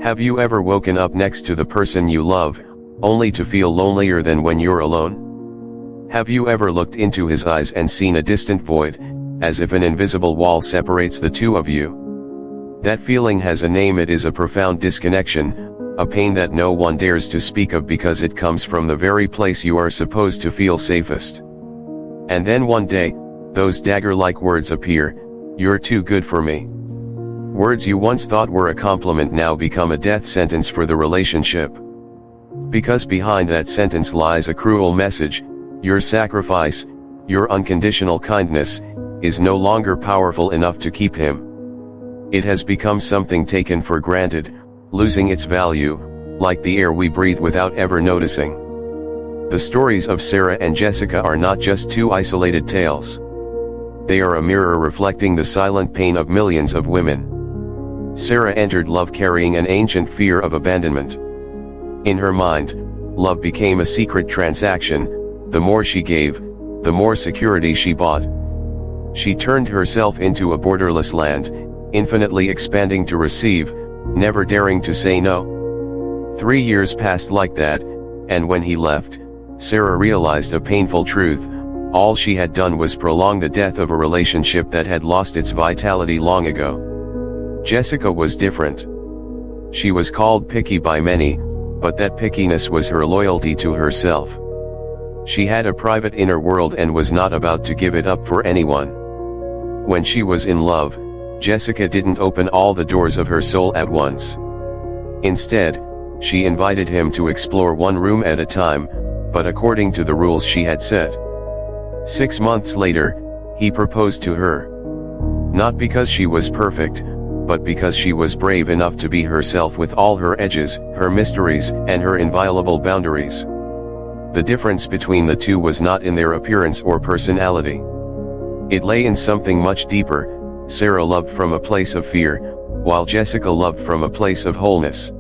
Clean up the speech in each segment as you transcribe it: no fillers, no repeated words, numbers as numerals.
Have you ever woken up next to the person you love, only to feel lonelier than when you're alone? Have you ever looked into his eyes and seen a distant void, as if an invisible wall separates the two of you? That feeling has a name. It is a profound disconnection, a pain that no one dares to speak of because it comes from the very place you are supposed to feel safest. And then one day, those dagger-like words appear, "You're too good for me." Words you once thought were a compliment now become a death sentence for the relationship. Because behind that sentence lies a cruel message: your sacrifice, your unconditional kindness, is no longer powerful enough to keep him. It has become something taken for granted, losing its value, like the air we breathe without ever noticing. The stories of Sarah and Jessica are not just two isolated tales. They are a mirror reflecting the silent pain of millions of women. Sarah entered love carrying an ancient fear of abandonment. In her mind, love became a secret transaction. The more she gave, the more security she bought. She turned herself into a borderless land, infinitely expanding to receive, never daring to say no. 3 years passed like that, and when he left, Sarah realized a painful truth: all she had done was prolong the death of a relationship that had lost its vitality long ago. Jessica was different. She was called picky by many, but that pickiness was her loyalty to herself. She had a private inner world and was not about to give it up for anyone. When she was in love, Jessica didn't open all the doors of her soul at once. Instead, she invited him to explore one room at a time, but according to the rules she had set. 6 months later, he proposed to her. Not because she was perfect, but because she was brave enough to be herself with all her edges, her mysteries, and her inviolable boundaries. The difference between the two was not in their appearance or personality. It lay in something much deeper. Sarah loved from a place of fear, while Jessica loved from a place of wholeness.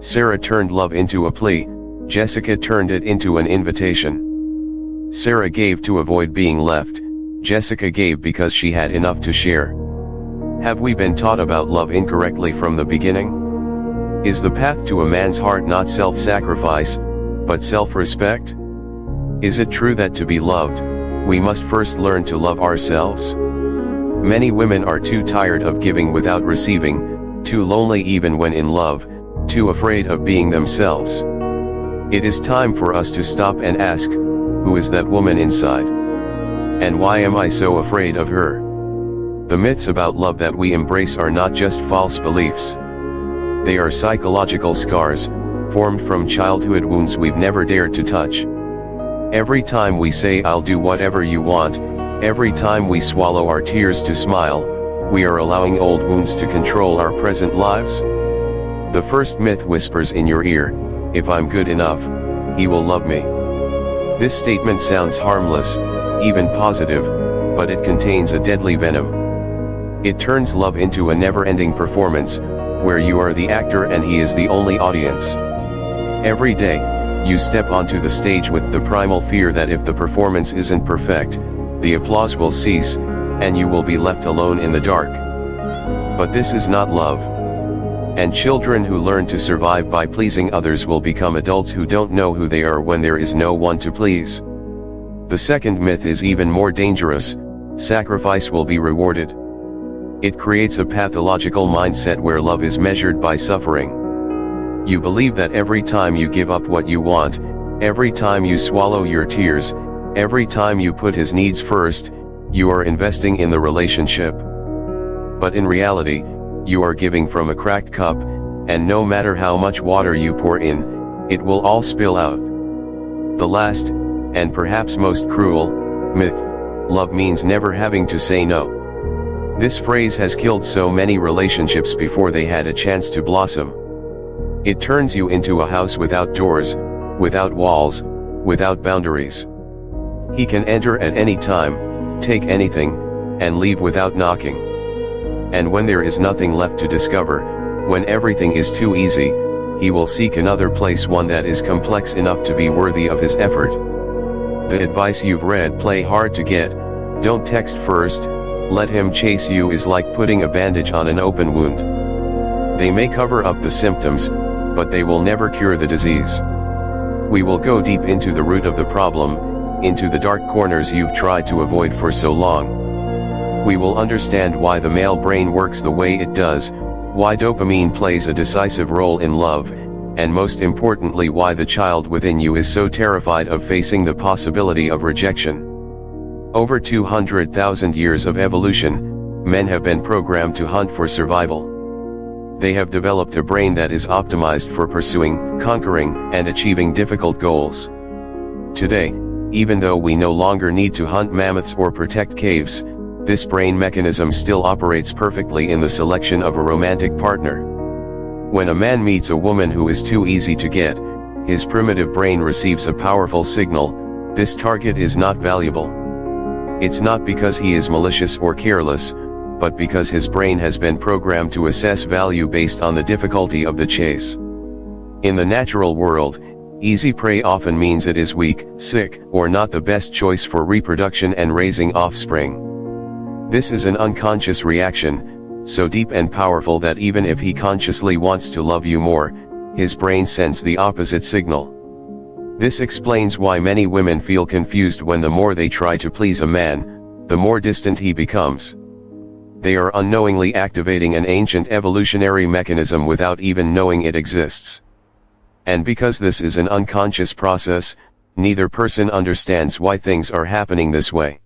Sarah turned love into a plea, Jessica turned it into an invitation. Sarah gave to avoid being left, Jessica gave because she had enough to share. Have we been taught about love incorrectly from the beginning? Is the path to a man's heart not self-sacrifice, but self-respect? Is it true that to be loved, we must first learn to love ourselves? Many women are too tired of giving without receiving, too lonely even when in love, too afraid of being themselves. It is time for us to stop and ask, who is that woman inside? And why am I so afraid of her? The myths about love that we embrace are not just false beliefs. They are psychological scars, formed from childhood wounds we've never dared to touch. Every time we say "I'll do whatever you want," every time we swallow our tears to smile, we are allowing old wounds to control our present lives. The first myth whispers in your ear, "If I'm good enough, he will love me." This statement sounds harmless, even positive, but it contains a deadly venom. It turns love into a never-ending performance, where you are the actor and he is the only audience. Every day, you step onto the stage with the primal fear that if the performance isn't perfect, the applause will cease, and you will be left alone in the dark. But this is not love. And children who learn to survive by pleasing others will become adults who don't know who they are when there is no one to please. The second myth is even more dangerous: sacrifice will be rewarded. It creates a pathological mindset where love is measured by suffering. You believe that every time you give up what you want, every time you swallow your tears, every time you put his needs first, you are investing in the relationship. But in reality, you are giving from a cracked cup, and no matter how much water you pour in, it will all spill out. The last, and perhaps most cruel, myth: love means never having to say no. This phrase has killed so many relationships before they had a chance to blossom. It turns you into a house without doors, without walls, without boundaries. He can enter at any time, take anything, and leave without knocking. And when there is nothing left to discover, when everything is too easy, he will seek another place, one that is complex enough to be worthy of his effort. The advice you've read, "Play hard to get, don't text first, let him chase you," is like putting a bandage on an open wound. They may cover up the symptoms, but they will never cure the disease. We will go deep into the root of the problem, into the dark corners you've tried to avoid for so long. We will understand why the male brain works the way it does, why dopamine plays a decisive role in love, and most importantly why the child within you is so terrified of facing the possibility of rejection. Over 200,000 years of evolution, men have been programmed to hunt for survival. They have developed a brain that is optimized for pursuing, conquering, and achieving difficult goals. Today, even though we no longer need to hunt mammoths or protect caves, this brain mechanism still operates perfectly in the selection of a romantic partner. When a man meets a woman who is too easy to get, his primitive brain receives a powerful signal: this target is not valuable. It's not because he is malicious or careless, but because his brain has been programmed to assess value based on the difficulty of the chase. In the natural world, easy prey often means it is weak, sick, or not the best choice for reproduction and raising offspring. This is an unconscious reaction, so deep and powerful that even if he consciously wants to love you more, his brain sends the opposite signal. This explains why many women feel confused when the more they try to please a man, the more distant he becomes. They are unknowingly activating an ancient evolutionary mechanism without even knowing it exists. And because this is an unconscious process, neither person understands why things are happening this way.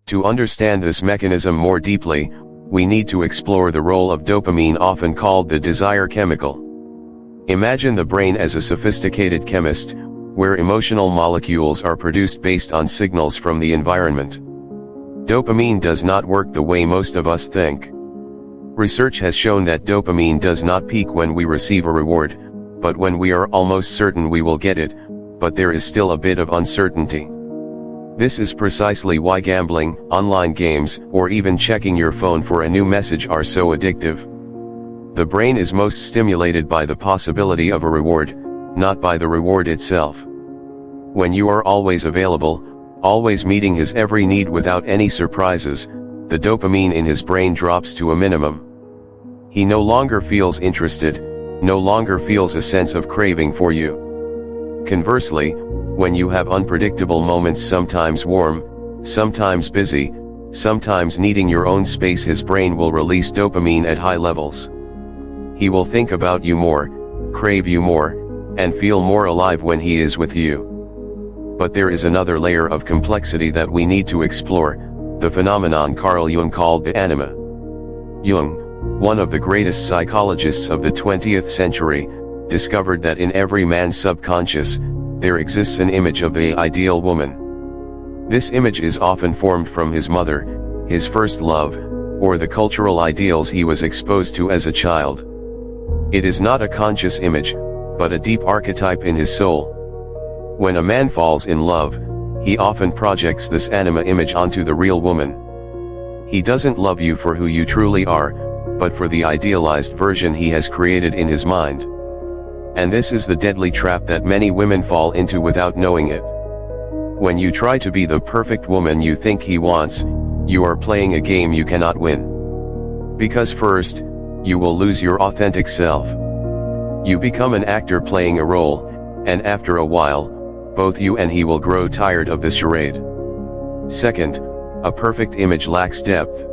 To understand this mechanism more deeply, we need to explore the role of dopamine, often called the desire chemical. Imagine the brain as a sophisticated chemist, where emotional molecules are produced based on signals from the environment. Dopamine does not work the way most of us think. Research has shown that dopamine does not peak when we receive a reward, but when we are almost certain we will get it, but there is still a bit of uncertainty. This is precisely why gambling, online games, or even checking your phone for a new message are so addictive. The brain is most stimulated by the possibility of a reward, not by the reward itself. When you are always available, always meeting his every need without any surprises, the dopamine in his brain drops to a minimum. He no longer feels interested, no longer feels a sense of craving for you. Conversely, when you have unpredictable moments, sometimes warm, sometimes busy, sometimes needing your own space, his brain will release dopamine at high levels. He will think about you more, crave you more, and feel more alive when he is with you. But there is another layer of complexity that we need to explore, the phenomenon Carl Jung called the anima. Jung, one of the greatest psychologists of the 20th century, discovered that in every man's subconscious, there exists an image of the ideal woman. This image is often formed from his mother, his first love, or the cultural ideals he was exposed to as a child. It is not a conscious image, but a deep archetype in his soul. When a man falls in love, he often projects this anima image onto the real woman. He doesn't love you for who you truly are, but for the idealized version he has created in his mind. And this is the deadly trap that many women fall into without knowing it. When you try to be the perfect woman you think he wants, you are playing a game you cannot win. Because first, you will lose your authentic self. You become an actor playing a role, and after a while, both you and he will grow tired of this charade. Second, a perfect image lacks depth.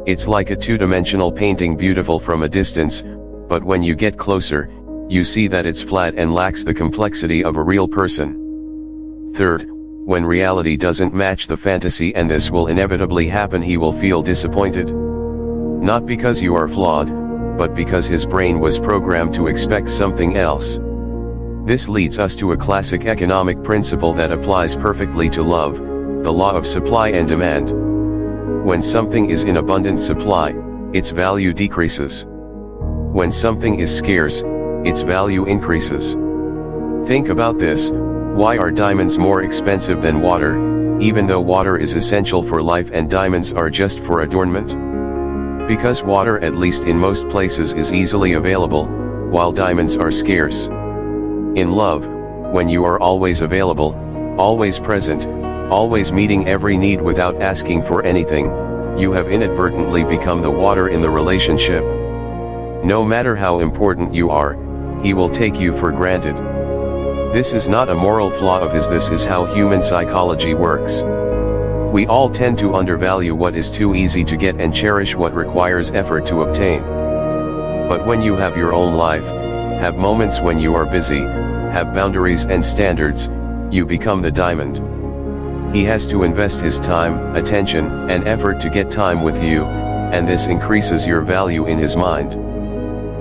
It's like a two-dimensional painting, beautiful from a distance, but when you get closer, you see that it's flat and lacks the complexity of a real person. Third, when reality doesn't match the fantasy, and this will inevitably happen, he will feel disappointed. Not because you are flawed, but because his brain was programmed to expect something else. This leads us to a classic economic principle that applies perfectly to love, the law of supply and demand. When something is in abundant supply, its value decreases. When something is scarce, its value increases. Think about this: why are diamonds more expensive than water, even though water is essential for life and diamonds are just for adornment? Because water, at least in most places, is easily available, while diamonds are scarce. In love, when you are always available, always present, always meeting every need without asking for anything, you have inadvertently become the water in the relationship. No matter how important you are, he will take you for granted. This is not a moral flaw of his, this is how human psychology works. We all tend to undervalue what is too easy to get and cherish what requires effort to obtain. But when you have your own life, have moments when you are busy, have boundaries and standards, you become the diamond. He has to invest his time, attention, and effort to get time with you, and this increases your value in his mind.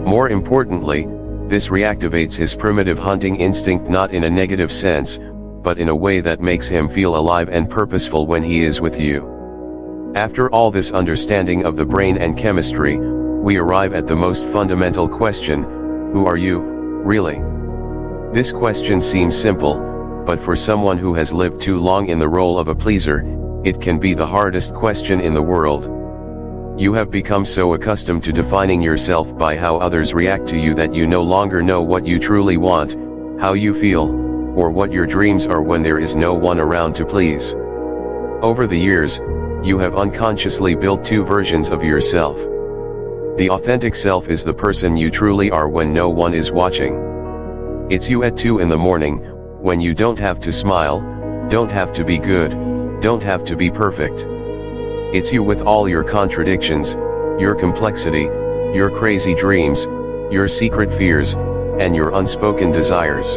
More importantly, this reactivates his primitive hunting instinct, not in a negative sense, but in a way that makes him feel alive and purposeful when he is with you. After all this understanding of the brain and chemistry, we arrive at the most fundamental question: who are you, really? This question seems simple, but for someone who has lived too long in the role of a pleaser, it can be the hardest question in the world. You have become so accustomed to defining yourself by how others react to you that you no longer know what you truly want, how you feel, or what your dreams are when there is no one around to please. Over the years, you have unconsciously built two versions of yourself. The authentic self is the person you truly are when no one is watching. It's you at 2 a.m, when you don't have to smile, don't have to be good, don't have to be perfect. It's you with all your contradictions, your complexity, your crazy dreams, your secret fears, and your unspoken desires.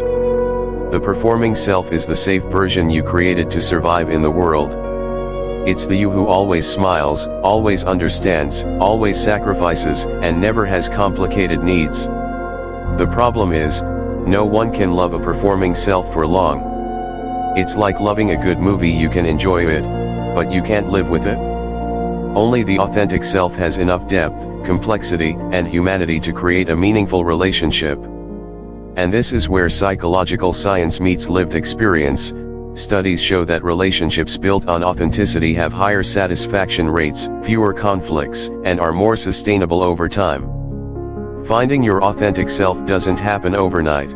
The performing self is the safe version you created to survive in the world. It's the you who always smiles, always understands, always sacrifices, and never has complicated needs. The problem is, no one can love a performing self for long. It's like loving a good movie: you can enjoy it, but you can't live with it. Only the authentic self has enough depth, complexity, and humanity to create a meaningful relationship. And this is where psychological science meets lived experience. Studies show that relationships built on authenticity have higher satisfaction rates, fewer conflicts, and are more sustainable over time. Finding your authentic self doesn't happen overnight.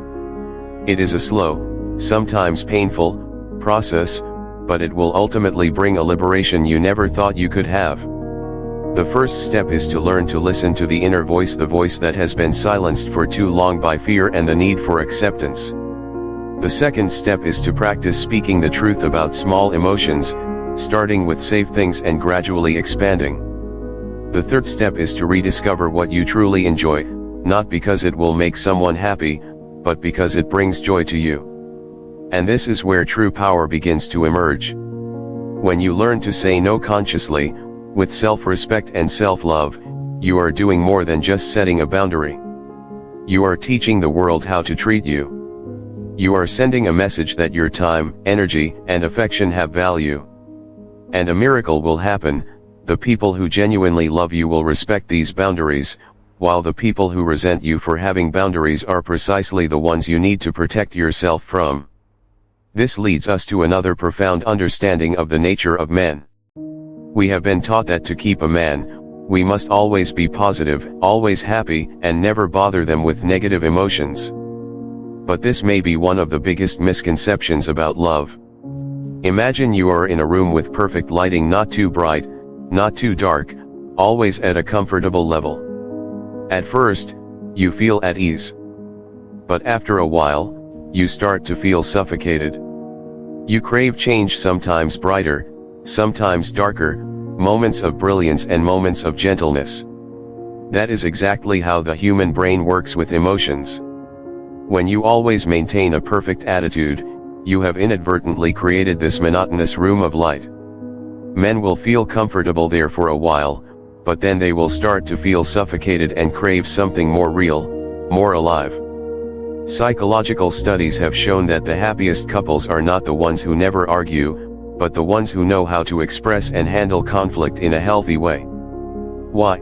It is a slow, sometimes painful, process, but it will ultimately bring a liberation you never thought you could have. The first step is to learn to listen to the inner voice, the voice that has been silenced for too long by fear and the need for acceptance. The second step is to practice speaking the truth about small emotions, starting with safe things and gradually expanding. The third step is to rediscover what you truly enjoy, not because it will make someone happy, but because it brings joy to you. And this is where true power begins to emerge. When you learn to say no consciously, with self-respect and self-love, you are doing more than just setting a boundary. You are teaching the world how to treat you. You are sending a message that your time, energy, and affection have value. And a miracle will happen: the people who genuinely love you will respect these boundaries, while the people who resent you for having boundaries are precisely the ones you need to protect yourself from. This leads us to another profound understanding of the nature of men. We have been taught that to keep a man, we must always be positive, always happy, and never bother them with negative emotions. But this may be one of the biggest misconceptions about love. Imagine you are in a room with perfect lighting, not too bright, not too dark, always at a comfortable level. At first, you feel at ease. But after a while, you start to feel suffocated. You crave change, sometimes brighter, sometimes darker, moments of brilliance and moments of gentleness. That is exactly how the human brain works with emotions. When you always maintain a perfect attitude, you have inadvertently created this monotonous room of light. Men will feel comfortable there for a while, but then they will start to feel suffocated and crave something more real, more alive. Psychological studies have shown that the happiest couples are not the ones who never argue, but the ones who know how to express and handle conflict in a healthy way. Why?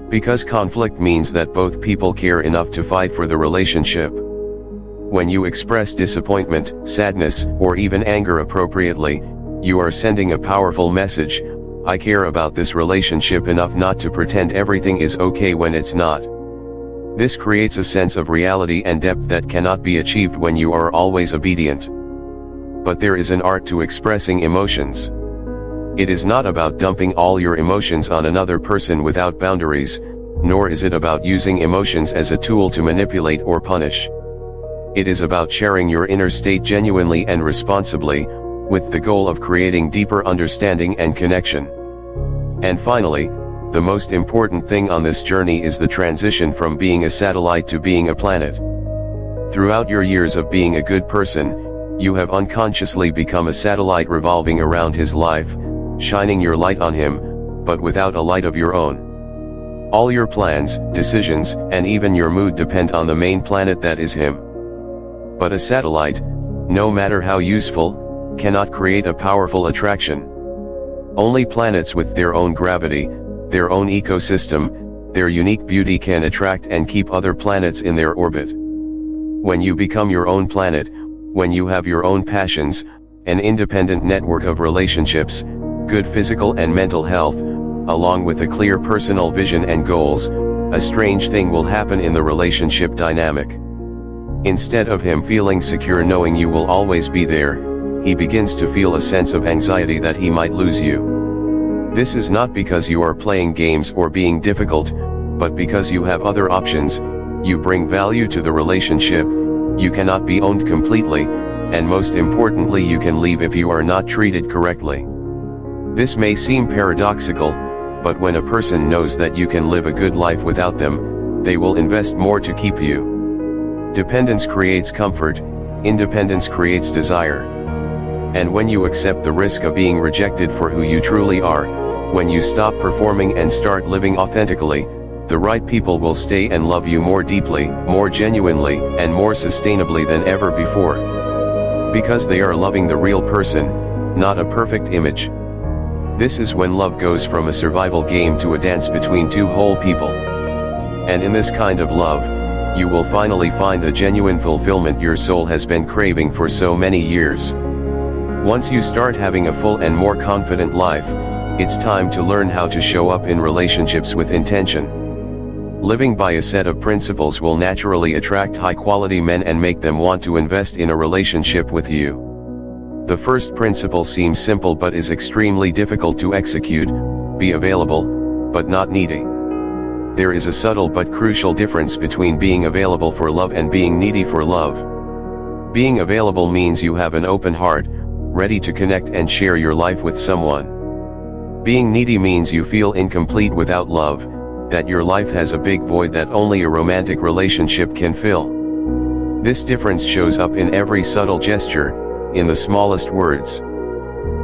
Because conflict means that both people care enough to fight for the relationship. When you express disappointment, sadness, or even anger appropriately, you are sending a powerful message: I care about this relationship enough not to pretend everything is okay when it's not. This creates a sense of reality and depth that cannot be achieved when you are always obedient. But there is an art to expressing emotions. It is not about dumping all your emotions on another person without boundaries, nor is it about using emotions as a tool to manipulate or punish. It is about sharing your inner state genuinely and responsibly, with the goal of creating deeper understanding and connection. And finally, the most important thing on this journey is the transition from being a satellite to being a planet. Throughout your years of being a good person, you have unconsciously become a satellite revolving around his life, shining your light on him, but without a light of your own. All your plans, decisions, and even your mood depend on the main planet that is him. But a satellite, no matter how useful, cannot create a powerful attraction. Only planets with their own gravity, their own ecosystem, their unique beauty can attract and keep other planets in their orbit. When you become your own planet, when you have your own passions, an independent network of relationships, good physical and mental health, along with a clear personal vision and goals, a strange thing will happen in the relationship dynamic. Instead of him feeling secure knowing you will always be there, he begins to feel a sense of anxiety that he might lose you. This is not because you are playing games or being difficult, but because you have other options. You bring value to the relationship, you cannot be owned completely, and most importantly you can leave if you are not treated correctly. This may seem paradoxical, but when a person knows that you can live a good life without them, they will invest more to keep you. Dependence creates comfort, independence creates desire. And when you accept the risk of being rejected for who you truly are, when you stop performing and start living authentically, the right people will stay and love you more deeply, more genuinely, and more sustainably than ever before. Because they are loving the real person, not a perfect image. This is when love goes from a survival game to a dance between two whole people. And in this kind of love, you will finally find the genuine fulfillment your soul has been craving for so many years. Once you start having a full and more confident life, it's time to learn how to show up in relationships with intention. Living by a set of principles will naturally attract high-quality men and make them want to invest in a relationship with you. The first principle seems simple but is extremely difficult to execute: be available, but not needy. There is a subtle but crucial difference between being available for love and being needy for love. Being available means you have an open heart, ready to connect and share your life with someone. Being needy means you feel incomplete without love, that your life has a big void that only a romantic relationship can fill. This difference shows up in every subtle gesture, in the smallest words.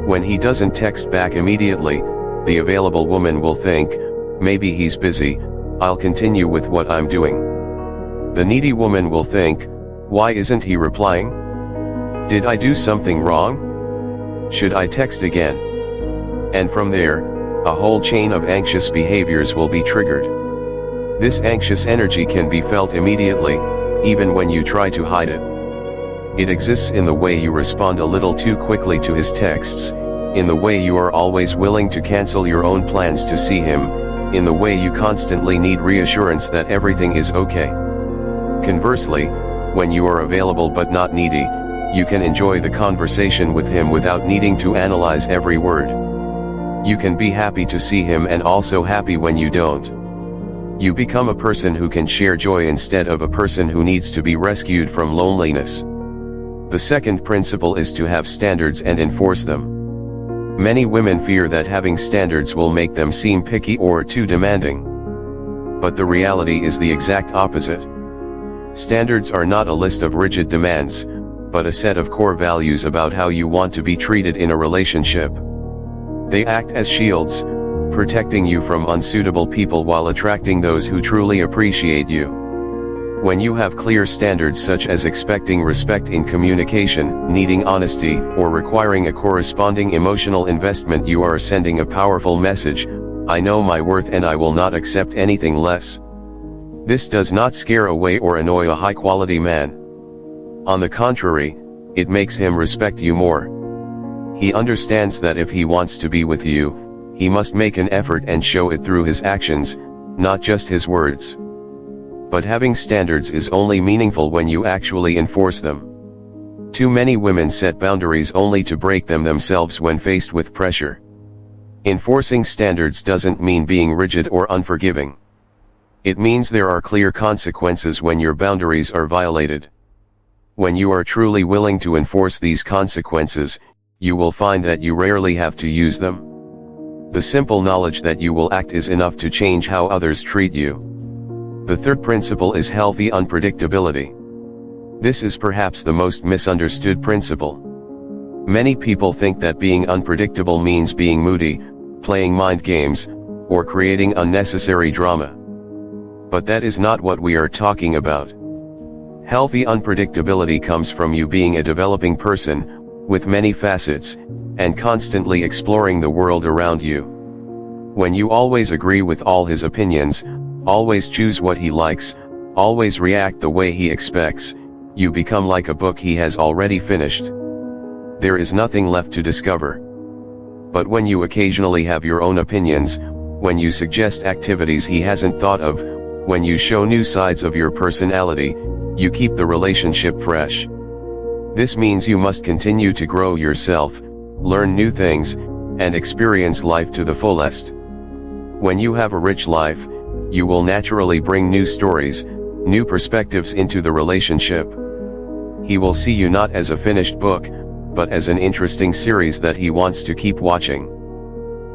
When he doesn't text back immediately, the available woman will think, maybe he's busy, I'll continue with what I'm doing. The needy woman will think, why isn't he replying? Did I do something wrong? Should I text again? And from there, a whole chain of anxious behaviors will be triggered. This anxious energy can be felt immediately, even when you try to hide it. It exists in the way you respond a little too quickly to his texts, in the way you are always willing to cancel your own plans to see him, in the way you constantly need reassurance that everything is okay. Conversely, when you are available but not needy, you can enjoy the conversation with him without needing to analyze every word. You can be happy to see him and also happy when you don't. You become a person who can share joy instead of a person who needs to be rescued from loneliness. The second principle is to have standards and enforce them. Many women fear that having standards will make them seem picky or too demanding. But the reality is the exact opposite. Standards are not a list of rigid demands, but a set of core values about how you want to be treated in a relationship. They act as shields, protecting you from unsuitable people while attracting those who truly appreciate you. When you have clear standards such as expecting respect in communication, needing honesty, or requiring a corresponding emotional investment, you are sending a powerful message: I know my worth and I will not accept anything less. This does not scare away or annoy a high-quality man. On the contrary, it makes him respect you more. He understands that if he wants to be with you, he must make an effort and show it through his actions, not just his words. But having standards is only meaningful when you actually enforce them. Too many women set boundaries only to break them themselves when faced with pressure. Enforcing standards doesn't mean being rigid or unforgiving. It means there are clear consequences when your boundaries are violated. When you are truly willing to enforce these consequences, you will find that you rarely have to use them. The simple knowledge that you will act is enough to change how others treat you. The third principle is healthy unpredictability. This is perhaps the most misunderstood principle. Many people think that being unpredictable means being moody, playing mind games, or creating unnecessary drama. But that is not what we are talking about. Healthy unpredictability comes from you being a developing person, with many facets, and constantly exploring the world around you. When you always agree with all his opinions, always choose what he likes, always react the way he expects, you become like a book he has already finished. There is nothing left to discover. But when you occasionally have your own opinions, when you suggest activities he hasn't thought of, when you show new sides of your personality, you keep the relationship fresh. This means you must continue to grow yourself, learn new things, and experience life to the fullest. When you have a rich life, you will naturally bring new stories, new perspectives into the relationship. He will see you not as a finished book, but as an interesting series that he wants to keep watching.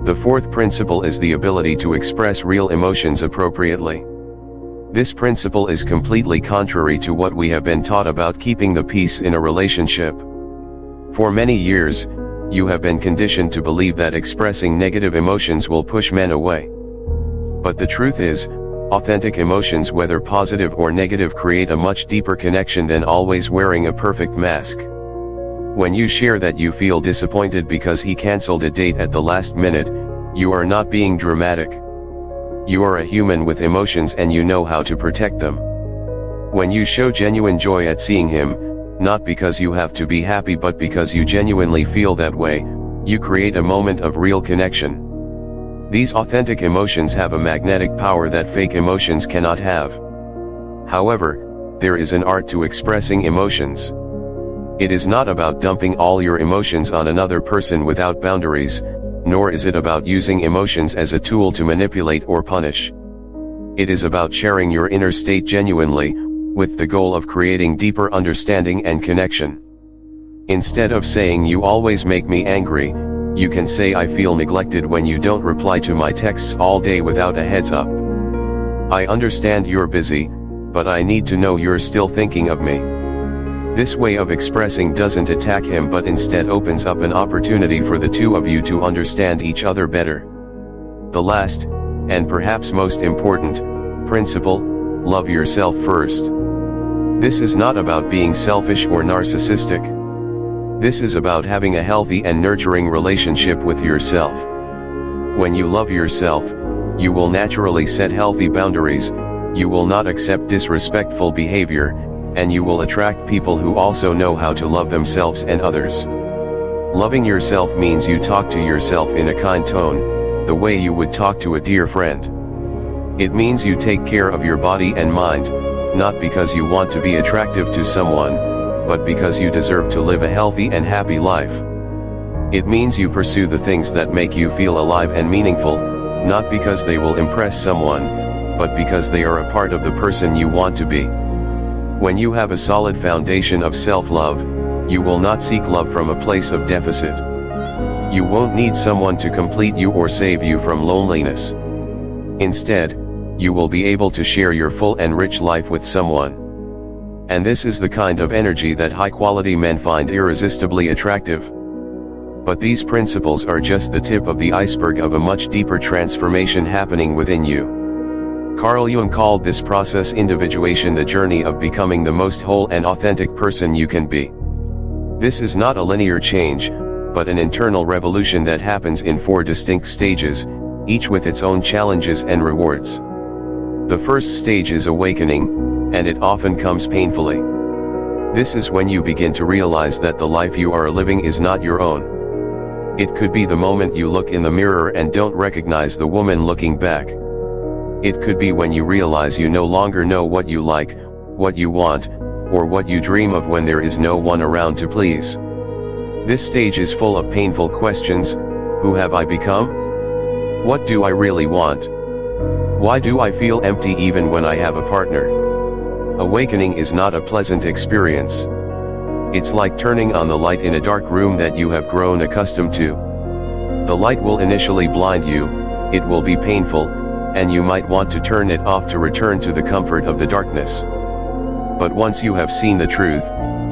The fourth principle is the ability to express real emotions appropriately. This principle is completely contrary to what we have been taught about keeping the peace in a relationship. For many years, you have been conditioned to believe that expressing negative emotions will push men away. But the truth is, authentic emotions, whether positive or negative, create a much deeper connection than always wearing a perfect mask. When you share that you feel disappointed because he canceled a date at the last minute, you are not being dramatic. You are a human with emotions and you know how to protect them. When you show genuine joy at seeing him, not because you have to be happy but because you genuinely feel that way, you create a moment of real connection. These authentic emotions have a magnetic power that fake emotions cannot have. However, there is an art to expressing emotions. It is not about dumping all your emotions on another person without boundaries, nor is it about using emotions as a tool to manipulate or punish. It is about sharing your inner state genuinely, with the goal of creating deeper understanding and connection. Instead of saying "you always make me angry," you can say "I feel neglected when you don't reply to my texts all day without a heads up. I understand you're busy, but I need to know you're still thinking of me." This way of expressing doesn't attack him but instead opens up an opportunity for the two of you to understand each other better. The last, and perhaps most important, principle: love yourself first. This is not about being selfish or narcissistic. This is about having a healthy and nurturing relationship with yourself. When you love yourself, you will naturally set healthy boundaries, you will not accept disrespectful behavior, and you will attract people who also know how to love themselves and others. Loving yourself means you talk to yourself in a kind tone, the way you would talk to a dear friend. It means you take care of your body and mind, not because you want to be attractive to someone, but because you deserve to live a healthy and happy life. It means you pursue the things that make you feel alive and meaningful, not because they will impress someone, but because they are a part of the person you want to be. When you have a solid foundation of self-love, you will not seek love from a place of deficit. You won't need someone to complete you or save you from loneliness. Instead, you will be able to share your full and rich life with someone. And this is the kind of energy that high-quality men find irresistibly attractive. But these principles are just the tip of the iceberg of a much deeper transformation happening within you. Carl Jung called this process individuation, the journey of becoming the most whole and authentic person you can be. This is not a linear change, but an internal revolution that happens in 4 distinct stages, each with its own challenges and rewards. The first stage is awakening, and it often comes painfully. This is when you begin to realize that the life you are living is not your own. It could be the moment you look in the mirror and don't recognize the woman looking back. It could be when you realize you no longer know what you like, what you want, or what you dream of when there is no one around to please. This stage is full of painful questions. Who have I become? What do I really want? Why do I feel empty even when I have a partner? Awakening is not a pleasant experience. It's like turning on the light in a dark room that you have grown accustomed to. The light will initially blind you, it will be painful, and you might want to turn it off to return to the comfort of the darkness. But once you have seen the truth,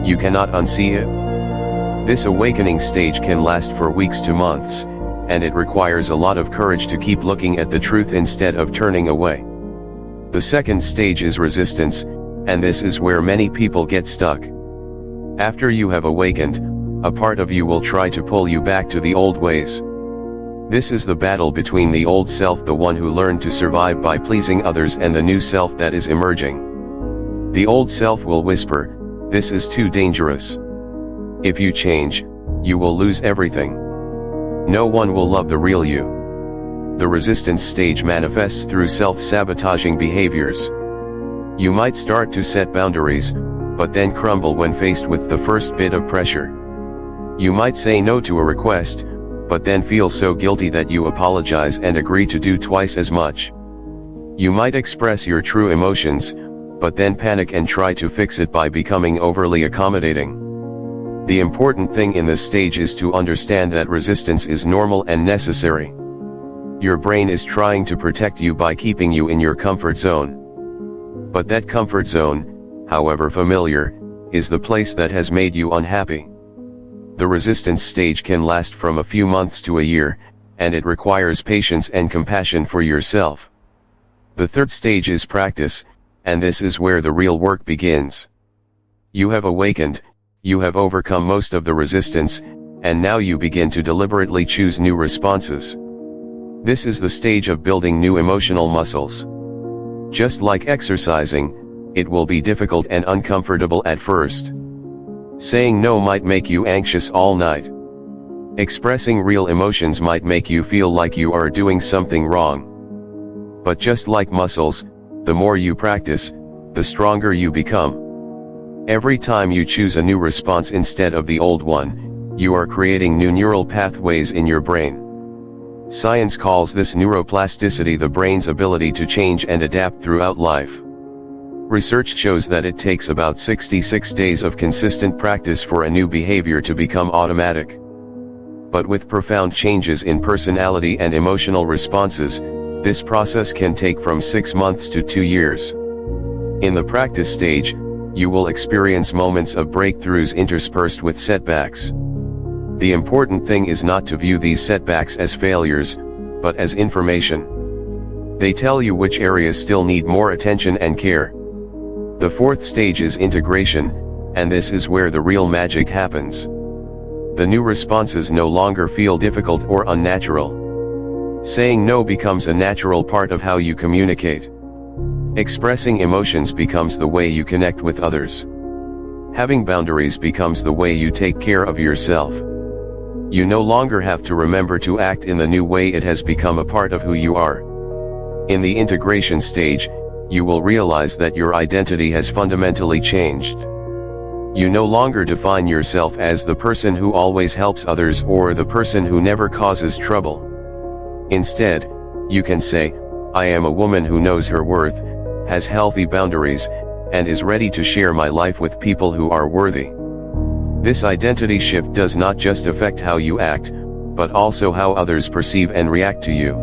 you cannot unsee it. This awakening stage can last for weeks to months, and it requires a lot of courage to keep looking at the truth instead of turning away. The second stage is resistance, and this is where many people get stuck. After you have awakened, a part of you will try to pull you back to the old ways. This is the battle between the old self, the one who learned to survive by pleasing others, and the new self that is emerging. The old self will whisper, "This is too dangerous. If you change, you will lose everything. No one will love the real you." The resistance stage manifests through self-sabotaging behaviors. You might start to set boundaries, but then crumble when faced with the first bit of pressure. You might say no to a request, but then feel so guilty that you apologize and agree to do twice as much. You might express your true emotions, but then panic and try to fix it by becoming overly accommodating. The important thing in this stage is to understand that resistance is normal and necessary. Your brain is trying to protect you by keeping you in your comfort zone. But that comfort zone, however familiar, is the place that has made you unhappy. The resistance stage can last from a few months to a year, and it requires patience and compassion for yourself. The third stage is practice, and this is where the real work begins. You have awakened, you have overcome most of the resistance, and now you begin to deliberately choose new responses. This is the stage of building new emotional muscles. Just like exercising, it will be difficult and uncomfortable at first. Saying no might make you anxious all night. Expressing real emotions might make you feel like you are doing something wrong. But just like muscles, the more you practice, the stronger you become. Every time you choose a new response instead of the old one, you are creating new neural pathways in your brain. Science calls this neuroplasticity, the brain's ability to change and adapt throughout life. Research shows that it takes about 66 days of consistent practice for a new behavior to become automatic. But with profound changes in personality and emotional responses, this process can take from 6 months to 2 years. In the practice stage, you will experience moments of breakthroughs interspersed with setbacks. The important thing is not to view these setbacks as failures, but as information. They tell you which areas still need more attention and care. The fourth stage is integration, and this is where the real magic happens. The new responses no longer feel difficult or unnatural. Saying no becomes a natural part of how you communicate. Expressing emotions becomes the way you connect with others. Having boundaries becomes the way you take care of yourself. You no longer have to remember to act in the new way, it has become a part of who you are. In the integration stage, you will realize that your identity has fundamentally changed. You no longer define yourself as the person who always helps others or the person who never causes trouble. Instead, you can say, "I am a woman who knows her worth, has healthy boundaries, and is ready to share my life with people who are worthy." This identity shift does not just affect how you act, but also how others perceive and react to you.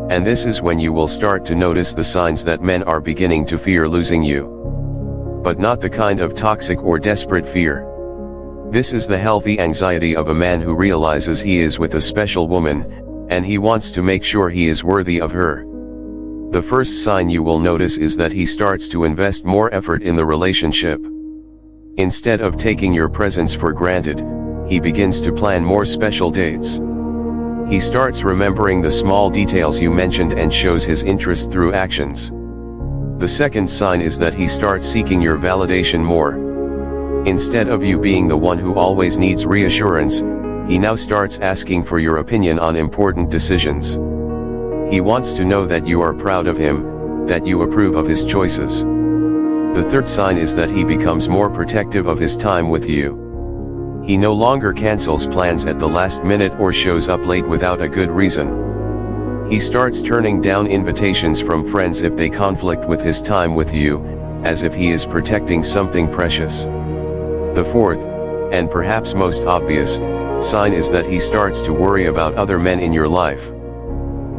And this is when you will start to notice the signs that men are beginning to fear losing you. But not the kind of toxic or desperate fear. This is the healthy anxiety of a man who realizes he is with a special woman, and he wants to make sure he is worthy of her. The first sign you will notice is that he starts to invest more effort in the relationship. Instead of taking your presence for granted, he begins to plan more special dates. He starts remembering the small details you mentioned and shows his interest through actions. The second sign is that he starts seeking your validation more. Instead of you being the one who always needs reassurance, he now starts asking for your opinion on important decisions. He wants to know that you are proud of him, that you approve of his choices. The third sign is that he becomes more protective of his time with you. He no longer cancels plans at the last minute or shows up late without a good reason. He starts turning down invitations from friends if they conflict with his time with you, as if he is protecting something precious. The fourth, and perhaps most obvious, sign is that he starts to worry about other men in your life.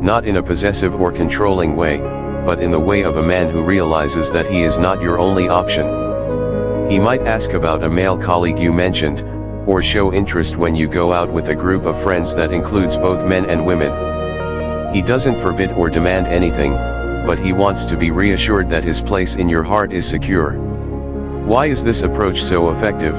Not in a possessive or controlling way, but in the way of a man who realizes that he is not your only option. He might ask about a male colleague you mentioned, or show interest when you go out with a group of friends that includes both men and women. He doesn't forbid or demand anything, but he wants to be reassured that his place in your heart is secure. Why is this approach so effective?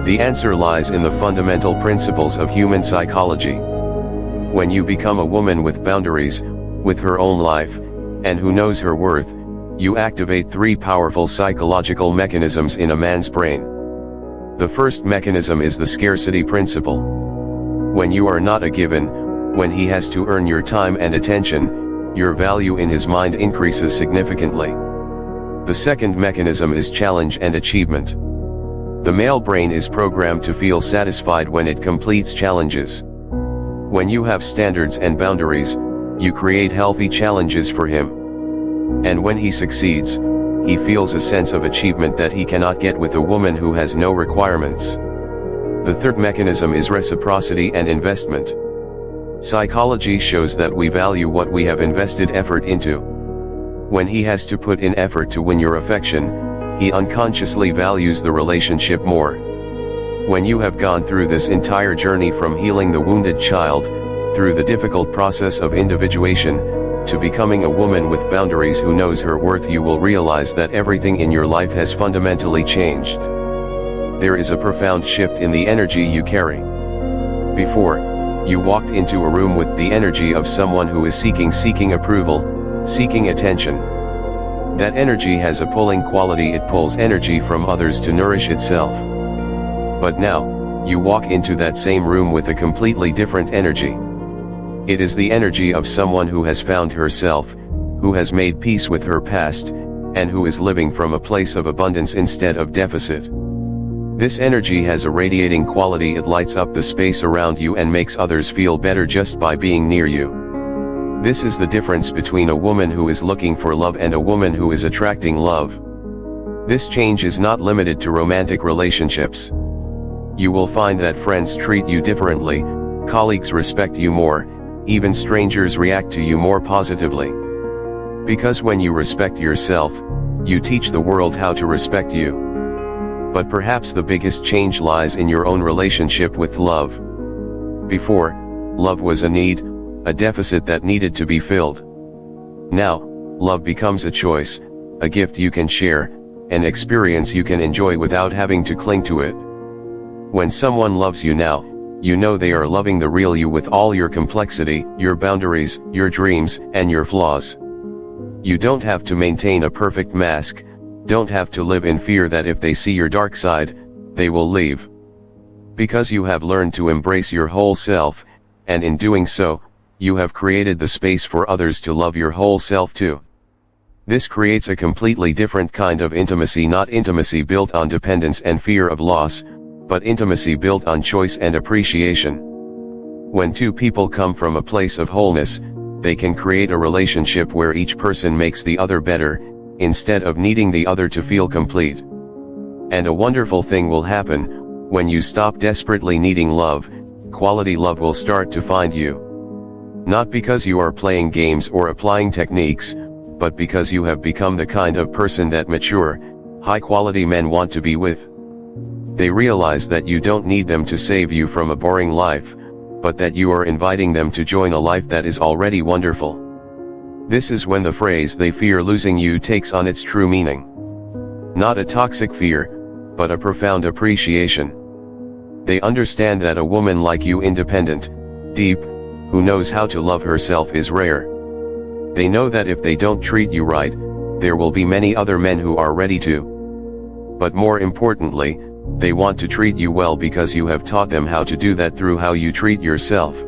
The answer lies in the fundamental principles of human psychology. When you become a woman with boundaries, with her own life, and who knows her worth, you activate three powerful psychological mechanisms in a man's brain. The first mechanism is the scarcity principle. When you are not a given, when he has to earn your time and attention, your value in his mind increases significantly. The second mechanism is challenge and achievement. The male brain is programmed to feel satisfied when it completes challenges. When you have standards and boundaries, you create healthy challenges for him. And when he succeeds, he feels a sense of achievement that he cannot get with a woman who has no requirements. The third mechanism is reciprocity and investment. Psychology shows that we value what we have invested effort into. When he has to put in effort to win your affection, he unconsciously values the relationship more. When you have gone through this entire journey from healing the wounded child, through the difficult process of individuation, to becoming a woman with boundaries who knows her worth, you will realize that everything in your life has fundamentally changed. There is a profound shift in the energy you carry. Before, you walked into a room with the energy of someone who is seeking approval, seeking attention. That energy has a pulling quality. It pulls energy from others to nourish itself. But now, you walk into that same room with a completely different energy. It is the energy of someone who has found herself, who has made peace with her past, and who is living from a place of abundance instead of deficit. This energy has a radiating quality. It lights up the space around you and makes others feel better just by being near you. This is the difference between a woman who is looking for love and a woman who is attracting love. This change is not limited to romantic relationships. You will find that friends treat you differently, colleagues respect you more, even strangers react to you more positively. Because when you respect yourself, you teach the world how to respect you. But perhaps the biggest change lies in your own relationship with love. Before, love was a need, a deficit that needed to be filled. Now, love becomes a choice, a gift you can share, an experience you can enjoy without having to cling to it. When someone loves you now, you know they are loving the real you with all your complexity, your boundaries, your dreams, and your flaws. You don't have to maintain a perfect mask, don't have to live in fear that if they see your dark side, they will leave. Because you have learned to embrace your whole self, and in doing so, you have created the space for others to love your whole self too. This creates a completely different kind of intimacy, not intimacy built on dependence and fear of loss, but intimacy built on choice and appreciation. When two people come from a place of wholeness, they can create a relationship where each person makes the other better, instead of needing the other to feel complete. And a wonderful thing will happen: when you stop desperately needing love, quality love will start to find you. Not because you are playing games or applying techniques, but because you have become the kind of person that mature, high-quality men want to be with. They realize that you don't need them to save you from a boring life, but that you are inviting them to join a life that is already wonderful. This is when the phrase "they fear losing you" takes on its true meaning. Not a toxic fear, but a profound appreciation. They understand that a woman like you, independent, deep, who knows how to love herself, is rare. They know that if they don't treat you right, there will be many other men who are ready to. But more importantly, they want to treat you well because you have taught them how to do that through how you treat yourself.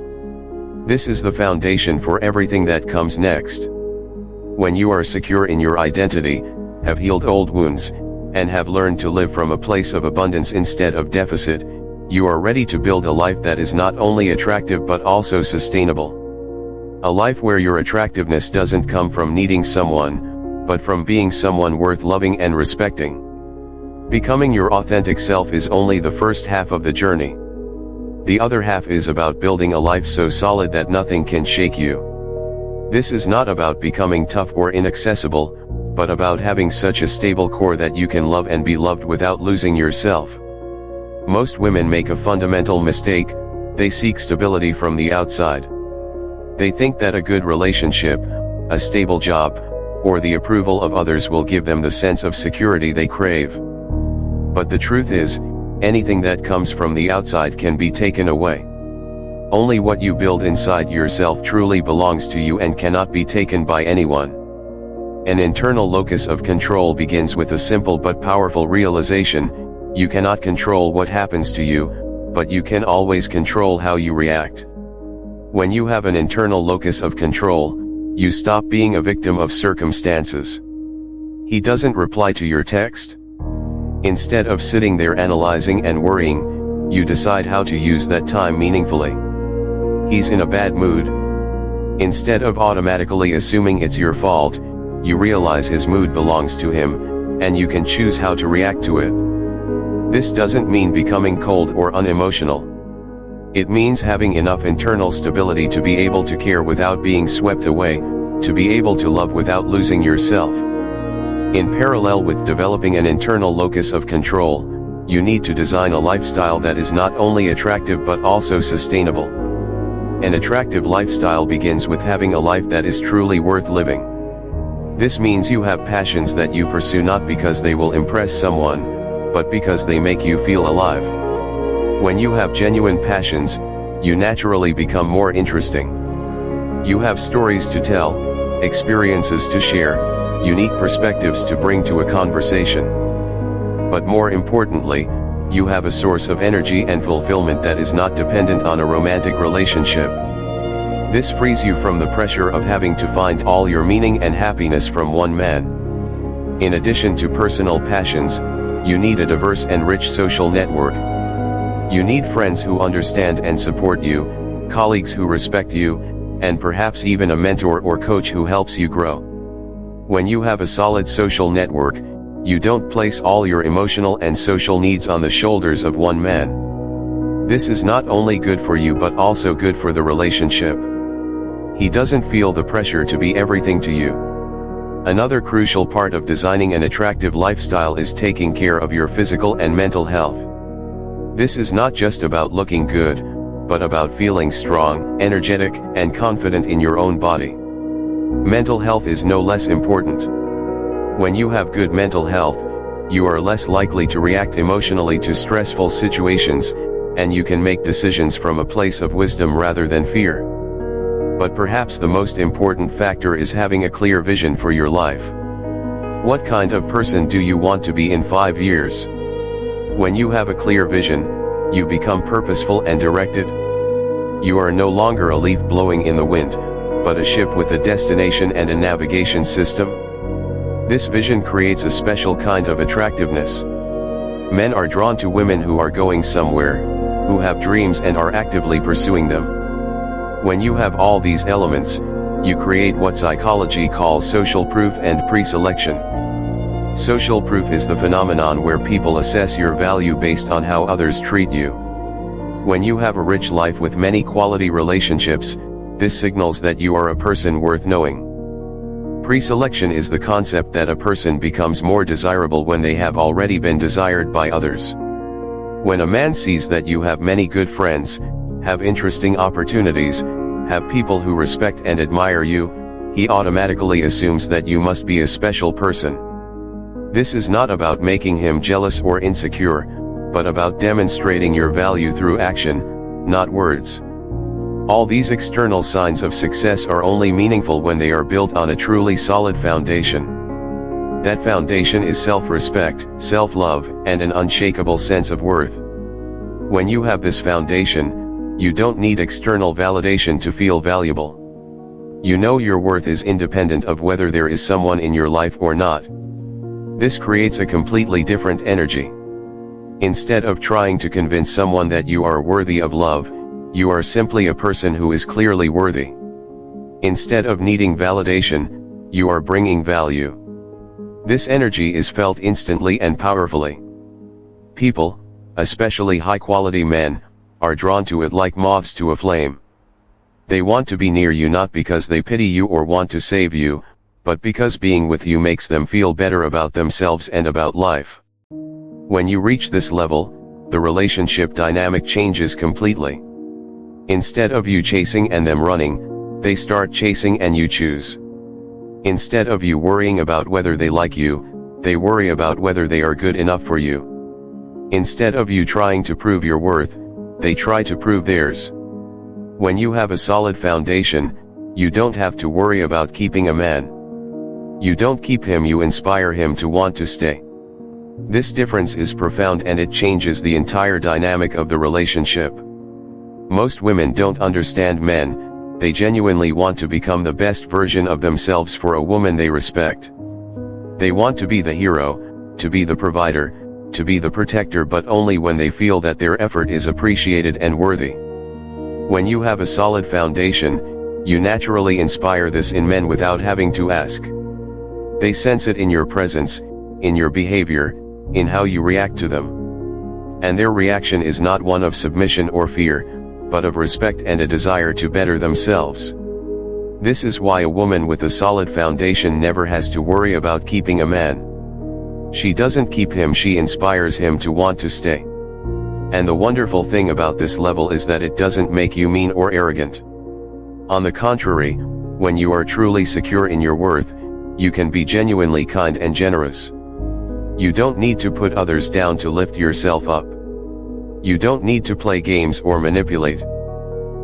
This is the foundation for everything that comes next. When you are secure in your identity, have healed old wounds, and have learned to live from a place of abundance instead of deficit, you are ready to build a life that is not only attractive but also sustainable. A life where your attractiveness doesn't come from needing someone, but from being someone worth loving and respecting. Becoming your authentic self is only the first half of the journey. The other half is about building a life so solid that nothing can shake you. This is not about becoming tough or inaccessible, but about having such a stable core that you can love and be loved without losing yourself. Most women make a fundamental mistake: they seek stability from the outside. They think that a good relationship, a stable job, or the approval of others will give them the sense of security they crave. But the truth is, anything that comes from the outside can be taken away. Only what you build inside yourself truly belongs to you and cannot be taken by anyone. An internal locus of control begins with a simple but powerful realization: you cannot control what happens to you, but you can always control how you react. When you have an internal locus of control, you stop being a victim of circumstances. He doesn't reply to your text? Instead of sitting there analyzing and worrying, you decide how to use that time meaningfully. He's in a bad mood. Instead of automatically assuming it's your fault, you realize his mood belongs to him, and you can choose how to react to it. This doesn't mean becoming cold or unemotional. It means having enough internal stability to be able to care without being swept away, to be able to love without losing yourself. In parallel with developing an internal locus of control, you need to design a lifestyle that is not only attractive but also sustainable. An attractive lifestyle begins with having a life that is truly worth living. This means you have passions that you pursue not because they will impress someone, but because they make you feel alive. When you have genuine passions, you naturally become more interesting. You have stories to tell, experiences to share, unique perspectives to bring to a conversation. But more importantly, you have a source of energy and fulfillment that is not dependent on a romantic relationship. This frees you from the pressure of having to find all your meaning and happiness from one man. In addition to personal passions, you need a diverse and rich social network. You need friends who understand and support you, colleagues who respect you, and perhaps even a mentor or coach who helps you grow. When you have a solid social network, you don't place all your emotional and social needs on the shoulders of one man. This is not only good for you but also good for the relationship. He doesn't feel the pressure to be everything to you. Another crucial part of designing an attractive lifestyle is taking care of your physical and mental health. This is not just about looking good, but about feeling strong, energetic, and confident in your own body. Mental health is no less important. When you have good mental health, you are less likely to react emotionally to stressful situations, and you can make decisions from a place of wisdom rather than fear. But perhaps the most important factor is having a clear vision for your life. What kind of person do you want to be in 5 years? When you have a clear vision, you become purposeful and directed. You are no longer a leaf blowing in the wind, but a ship with a destination and a navigation system. This vision creates a special kind of attractiveness. Men are drawn to women who are going somewhere, who have dreams and are actively pursuing them. When you have all these elements, you create what psychology calls social proof and pre-selection. Social proof is the phenomenon where people assess your value based on how others treat you. When you have a rich life with many quality relationships, this signals that you are a person worth knowing. Pre-selection is the concept that a person becomes more desirable when they have already been desired by others. When a man sees that you have many good friends, have interesting opportunities, have people who respect and admire you, he automatically assumes that you must be a special person. This is not about making him jealous or insecure, but about demonstrating your value through action, not words. All these external signs of success are only meaningful when they are built on a truly solid foundation. That foundation is self-respect, self-love, and an unshakable sense of worth. When you have this foundation, you don't need external validation to feel valuable. You know your worth is independent of whether there is someone in your life or not. This creates a completely different energy. Instead of trying to convince someone that you are worthy of love, you are simply a person who is clearly worthy. Instead of needing validation, you are bringing value. This energy is felt instantly and powerfully. People, especially high-quality men, are drawn to it like moths to a flame. They want to be near you not because they pity you or want to save you, but because being with you makes them feel better about themselves and about life. When you reach this level, the relationship dynamic changes completely. Instead of you chasing and them running, they start chasing and you choose. Instead of you worrying about whether they like you, they worry about whether they are good enough for you. Instead of you trying to prove your worth, they try to prove theirs. When you have a solid foundation, you don't have to worry about keeping a man. You don't keep him, you inspire him to want to stay. This difference is profound and it changes the entire dynamic of the relationship. Most women don't understand men, they genuinely want to become the best version of themselves for a woman they respect. They want to be the hero, to be the provider, to be the protector, but only when they feel that their effort is appreciated and worthy. When you have a solid foundation, you naturally inspire this in men without having to ask. They sense it in your presence, in your behavior, in how you react to them. And their reaction is not one of submission or fear, but of respect and a desire to better themselves. This is why a woman with a solid foundation never has to worry about keeping a man. She doesn't keep him, she inspires him to want to stay. And the wonderful thing about this level is that it doesn't make you mean or arrogant. On the contrary, when you are truly secure in your worth, you can be genuinely kind and generous. You don't need to put others down to lift yourself up. You don't need to play games or manipulate.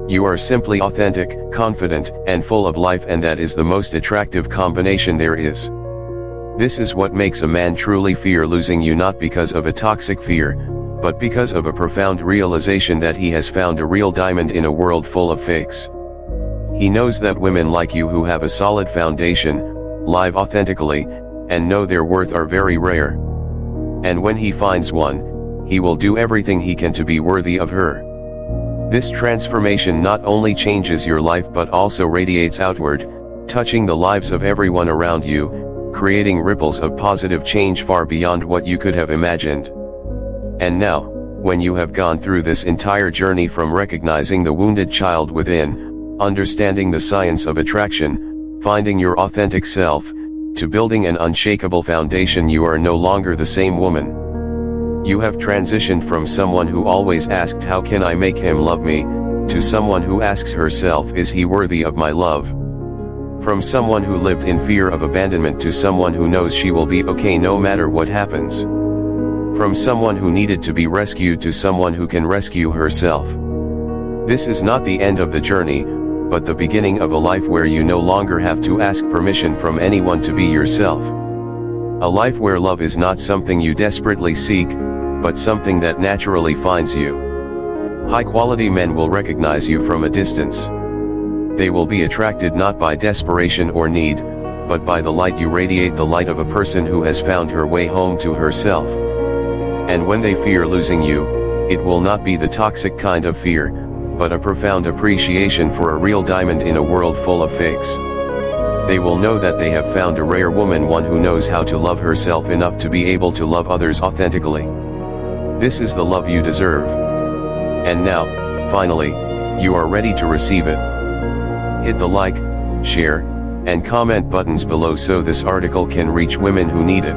You are simply authentic, confident, and full of life, and that is the most attractive combination there is. This is what makes a man truly fear losing you, not because of a toxic fear, but because of a profound realization that he has found a real diamond in a world full of fakes. He knows that women like you who have a solid foundation, live authentically, and know their worth are very rare. And when he finds one, he will do everything he can to be worthy of her. This transformation not only changes your life but also radiates outward, touching the lives of everyone around you, creating ripples of positive change far beyond what you could have imagined. And now, when you have gone through this entire journey from recognizing the wounded child within, understanding the science of attraction, finding your authentic self, to building an unshakable foundation, you are no longer the same woman. You have transitioned from someone who always asked, "How can I make him love me?" to someone who asks herself, "Is he worthy of my love?" From someone who lived in fear of abandonment to someone who knows she will be okay no matter what happens. From someone who needed to be rescued to someone who can rescue herself. This is not the end of the journey, but the beginning of a life where you no longer have to ask permission from anyone to be yourself. A life where love is not something you desperately seek, but something that naturally finds you. High-quality men will recognize you from a distance. They will be attracted not by desperation or need, but by the light you radiate, the light of a person who has found her way home to herself. And when they fear losing you, it will not be the toxic kind of fear, but a profound appreciation for a real diamond in a world full of fakes. They will know that they have found a rare woman, one who knows how to love herself enough to be able to love others authentically. This is the love you deserve. And now, finally, you are ready to receive it. Hit the like, share, and comment buttons below so this article can reach women who need it.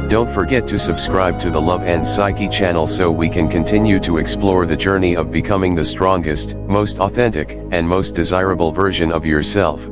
Don't forget to subscribe to the Love and Psyche channel so we can continue to explore the journey of becoming the strongest, most authentic, and most desirable version of yourself.